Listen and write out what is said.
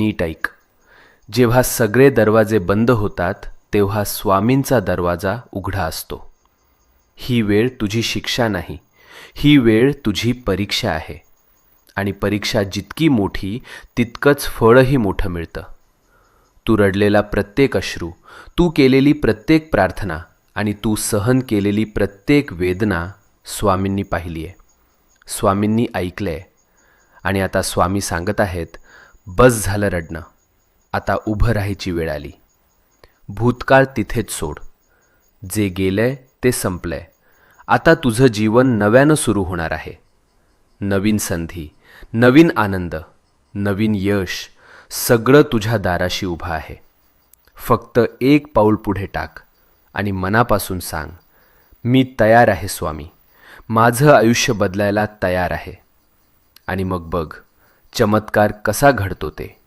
नीट ऐक. जेव्हा सगळे दरवाजे बंद होतात तेव्हा स्वामींचा दरवाजा उघडा असतो. ही वेळ तुझी शिक्षा नाही, ही वेळ तुझी परीक्षा आहे. आणि परीक्षा जितकी मोठी तितकंच फळही मोठं मिळतं. तू रडलेला प्रत्येक अश्रू, तू केलेली प्रत्येक प्रार्थना आणि तू सहन केलेली प्रत्येक वेदना स्वामींनी पाहिली आहे, स्वामींनी ऐकलं आहे. आणि आता स्वामी सांगत आहेत, बस झालं रडणं, आता उभं राहायची वेळ आली. भूतकाळ तिथेच सोड. जे गेलंय ते संपलंय. आता तुझं जीवन नव्यानं सुरू होणार आहे. नवीन संधी, नवीन आनंद, नवीन यश, सगळं तुझ्या दाराशी उभं आहे. फक्त एक पाऊल पुढे टाक आणि मनापासून सांग, मी तयार आहे स्वामी, माझं आयुष्य बदलायला तयार आहे. आणि मग बघ चमत्कार कसा घडतो ते.